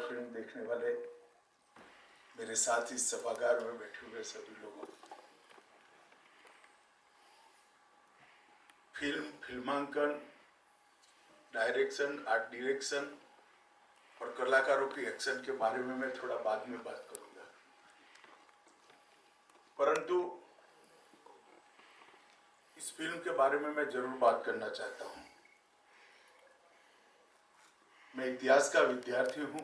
Film देखने वाले मेरे साथ इस सभागार में बैठे हुए सभी लोगों, फिल्मांकन, डायरेक्शन, आर्ट डायरेक्शन और कलाकारों की एक्शन के बारे में मैं थोड़ा बाद में बात करूंगा, परंतु इस फिल्म के बारे में मैं जरूर बात करना चाहता हूं। मैं इतिहास का विद्यार्थी हूं।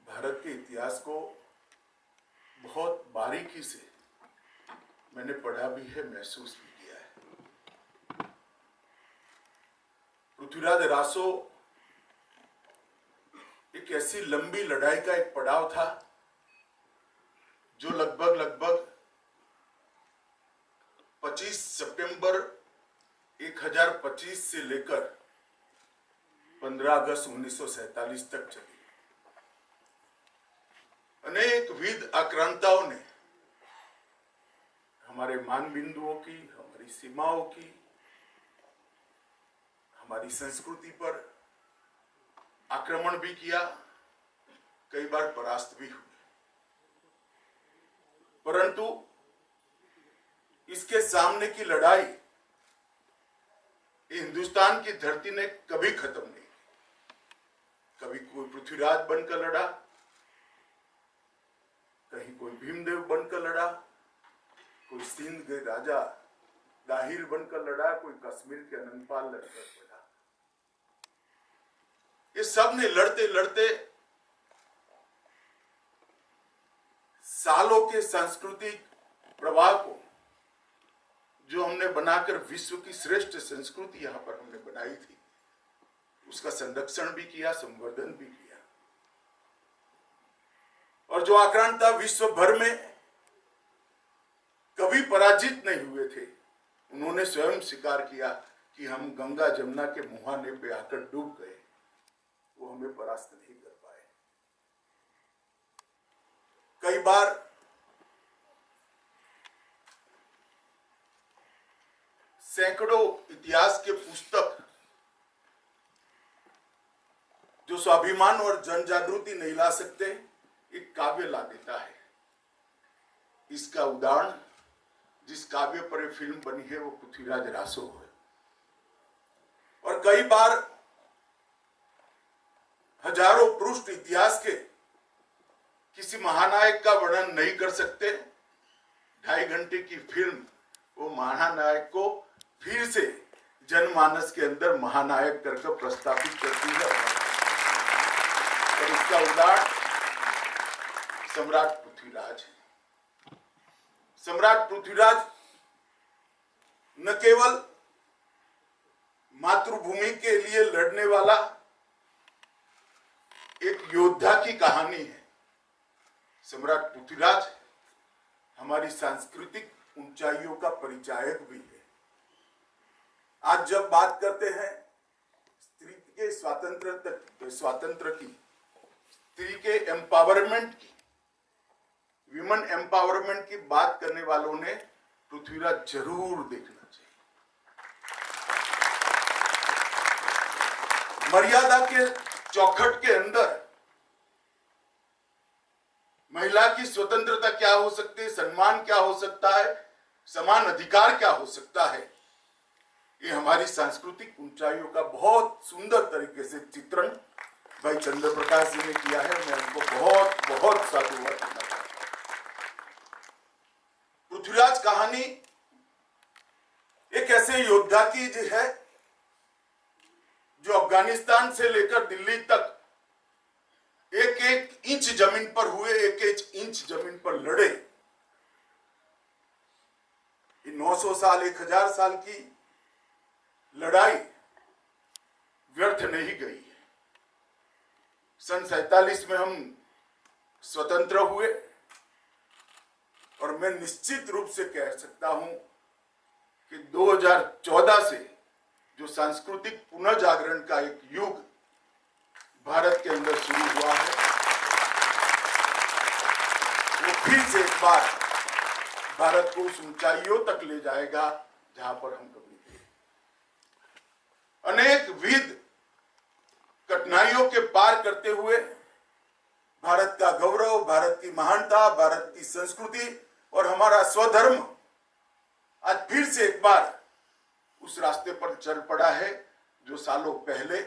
भारत के इतिहास को बहुत बारीकी से मैंने पढ़ा भी है, महसूस भी किया है। पृथ्वीराज रासो एक ऐसी लंबी लड़ाई का एक पड़ाव था जो लगभग 25 सितंबर 1025 से लेकर 15 अगस्त 1947 तक चली। अनेक विध आक्रांताओं ने हमारे मान बिंदुओं की, हमारी सीमाओं की, हमारी संस्कृति पर आक्रमण भी किया, कई बार परास्त भी हुए, परंतु इसके सामने की लड़ाई हिंदुस्तान की धरती ने कभी खत्म नहीं की। कभी कोई पृथ्वीराज बनकर लड़ा, कहीं कोई भीमदेव बनकर लड़ा, कोई सिंध के राजा दाहिर बनकर लड़ा, कोई कश्मीर के अनंतपाल लड़कर लड़ा। ये सब ने लड़ते लड़ते सालों के सांस्कृतिक प्रभाव को, जो हमने बनाकर विश्व की श्रेष्ठ संस्कृति यहां पर हमने बनाई थी, उसका संरक्षण भी किया, संवर्धन भी किया। और जो आक्रांता विश्व भर में कभी पराजित नहीं हुए थे, उन्होंने स्वयं स्वीकार किया कि हम गंगा जमुना के मुहाने पे आकर डूब गए, वो हमें परास्त नहीं कर पाए। कई बार सैकड़ों इतिहास के पुस्तक जो स्वाभिमान और जन जागृति नहीं ला सकते, एक काव्य ला देता है। इसका उदाहरण जिस काव्य पर फिल्म बनी है वो पृथ्वीराज रासो है। और कई बार हजारों पृष्ठ इतिहास के किसी महानायक का वर्णन नहीं कर सकते, 2.5 घंटे की फिल्म वो महानायक को फिर से जनमानस के अंदर महानायक करके प्रस्तावित करती है। और इसका उदाहरण सम्राट पृथ्वीराज है। सम्राट पृथ्वीराज न केवल मातृभूमि के लिए लड़ने वाला एक योद्धा की कहानी है, सम्राट पृथ्वीराज हमारी सांस्कृतिक ऊंचाइयों का परिचायक भी है। आज जब बात करते हैं स्त्री के स्वातंत्र की, स्त्री के एम्पावरमेंट की, विमेन एम्पावरमेंट की बात करने वालों ने पृथ्वीराज जरूर देखना चाहिए। मर्यादा के चौखट के अंदर महिला की स्वतंत्रता क्या हो सकती है, सम्मान क्या हो सकता है, समान अधिकार क्या हो सकता है, ये हमारी सांस्कृतिक ऊंचाइयों का बहुत सुंदर तरीके से चित्रण भाई चंद्र प्रकाश जी ने किया है। मैं उनको बहुत बहुत साधुवाद देना चाहता हूं। पृथ्वीराज कहानी एक ऐसे योद्धा की है जो अफगानिस्तान से लेकर दिल्ली तक एक एक इंच जमीन पर हुए, एक एक इंच जमीन पर लड़े। 900 साल, 1000 साल की लड़ाई व्यर्थ नहीं गई है। सन 47 में हम स्वतंत्र हुए और मैं निश्चित रूप से कह सकता हूं कि 2014 से जो सांस्कृतिक पुनर्जागरण का एक युग भारत के अंदर शुरू हुआ है, वो फिर से एक बार भारत को उस ऊंचाइयों तक ले जाएगा जहां पर हम कभी थे। अनेक विध कठिनाइयों के पार करते हुए भारत का गौरव, भारत की महानता, भारत की संस्कृति और हमारा स्वधर्म आज फिर से एक बार उस रास्ते पर चल पड़ा है जो सालों पहले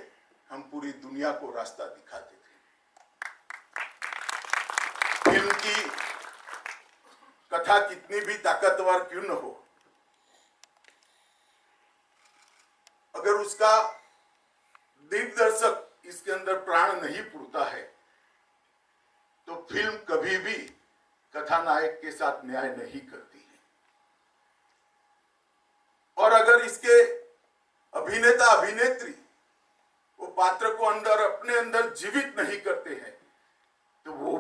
हम पूरी दुनिया को रास्ता दिखाते थे। फिल्म की कथा कितनी भी ताकतवर क्यों न हो, अगर उसका दिग्दर्शक इसके अंदर प्राण नहीं पुरता है तो फिल्म कभी भी कथानायक के साथ न्याय नहीं करती है। और अगर इसके अभिनेता अभिनेत्री वो पात्र को अपने अंदर जीवित नहीं करते हैं तो वो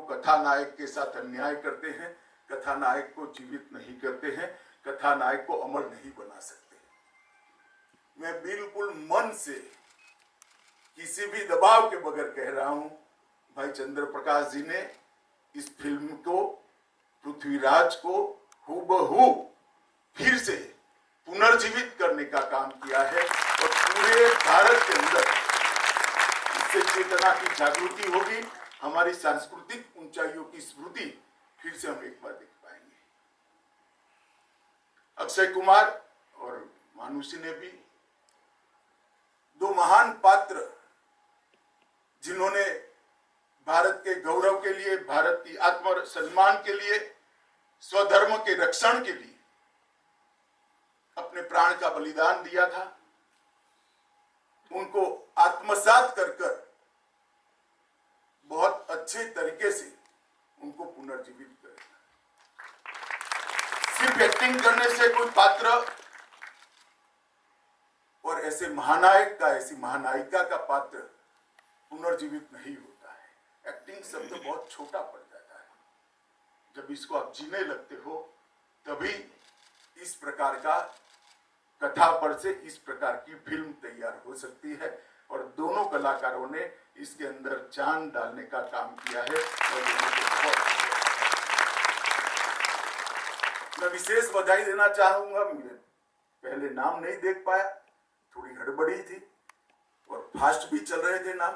कथानायक के साथ अन्याय करते हैं, कथानायक को जीवित नहीं करते हैं, कथानायक को अमर नहीं बना सकते। मैं बिल्कुल मन से किसी भी दबाव के बगैर कह रहा हूं, भाई चंद्र प्रकाश जी ने इस फिल्म को, पृथ्वीराज को हूबहू फिर से पुनर्जीवित करने का काम किया है और पूरे भारत के अंदर इससे चेतना की जागृति होगी, हमारी सांस्कृतिक ऊंचाइयों की स्मृति फिर से हम एक बार देख पाएंगे। अक्षय कुमार और मानुषी ने भी दो महान पात्र जिन्होंने भारत के गौरव के लिए, भारत की आत्म सम्मान के लिए, स्वधर्म के रक्षण के लिए अपने प्राण का बलिदान दिया था, उनको आत्मसात कर बहुत अच्छे तरीके से उनको पुनर्जीवित करेगा। सिर्फ एक्टिंग करने से कोई पात्र और ऐसे महानायक का, ऐसी महानायिका का पात्र पुनर्जीवित नहीं होता है। एक्टिंग शब्द बहुत छोटा पड़ जाता है। जब इसको आप जीने लगते हो तभी इस प्रकार का कथा पर से इस प्रकार की फिल्म तैयार हो सकती है और दोनों कलाकारों ने इसके अंदर जान डालने का काम किया है और मैं विशेष बधाई देना चाहूंगा। मैं पहले नाम नहीं देख पाया, थोड़ी हड़बड़ी थी और फास्ट भी चल रहे थे नाम,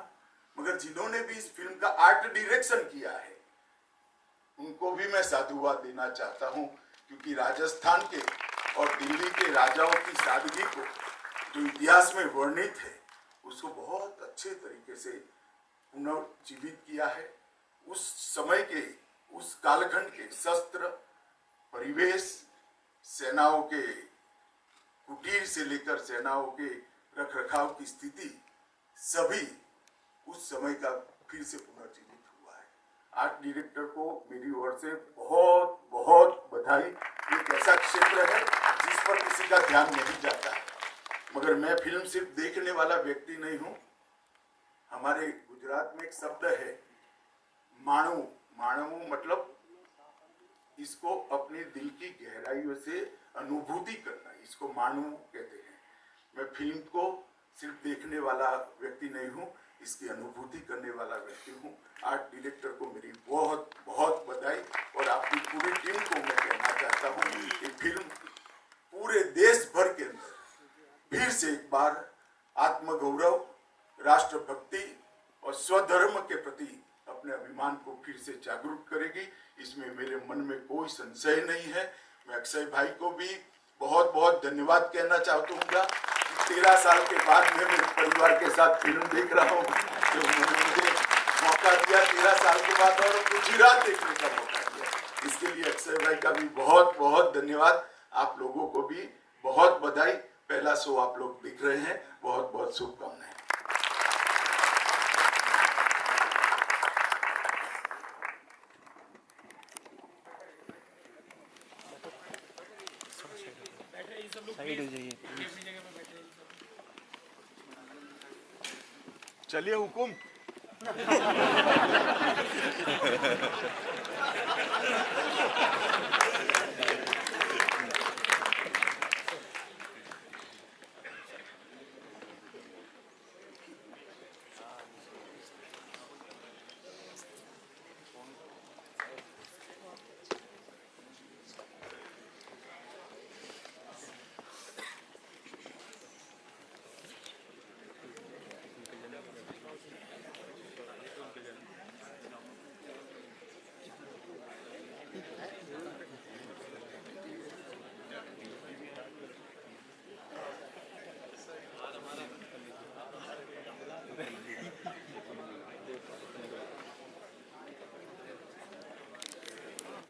मगर जिन्होंने भी इस फिल्म का आर्ट डायरेक्शन किया है उनको भी मैं साधुवाद देना चाहता हूं, क्योंकि राजस्थान के और दिल्ली के राजाओं की सादगी को जो इतिहास में वर्णित है उसको बहुत अच्छे तरीके से पुनर्जीवित किया है। उस समय के, उस कालखंड के शस्त्र, परिवेश, सेनाओं के कुटीर से लेकर सेनाओं के रखरखाव की स्थिति, सभी उस समय का फिर से पुनर्जीवित हुआ है। आर्ट डायरेक्टर को मेरी ओर से बहुत बहुत बधाई। एक ऐसा क्षेत्र है जिस पर किसी का ध्यान नहीं जाता है, मगर मैं फिल्म सिर्फ देखने वाला व्यक्ति नहीं हूं। हमारे गुजरात में एक शब्द है माणू, माणू मतलब इसको अपने दिल की गहराइयों से अनुभूति करना, इसको माणू कहते हैं। मैं फिल्म को सिर्फ देखने वाला व्यक्ति नहीं हूं, इसकी अनुभूति करने वाला व्यक्ति हूं। आर्ट डायरेक्टर को मेरी बहुत बहुत बधाई और आपकी पूरी टीम को मैं कहना चाहता हूं कि फिल्म पूरे देश भर के अंदर फिर से एक बार आत्मगौरव, राष्ट्रभक्ति और स्वधर्म के प्रति अपने अभिमान को फिर से जागरूक करेगी, इसमें मेरे मन में कोई संशय नहीं है। मैं अक्षय भाई को भी बहुत बहुत धन्यवाद कहना चाहता हूँ। 13 साल के बाद मैं मेरे परिवार के साथ फिल्म देख रहा हूँ, जो उन्होंने मुझे मौका दिया 13 साल के बाद और गुजरात देखने का मौका दिया। इसके लिए अक्षय भाई का भी बहुत बहुत धन्यवाद। आप लोगों को भी बहुत बधाई। पहला शो आप लोग देख रहे हैं, बहुत बहुत शुभकामनाएं। चलिए हुकुम।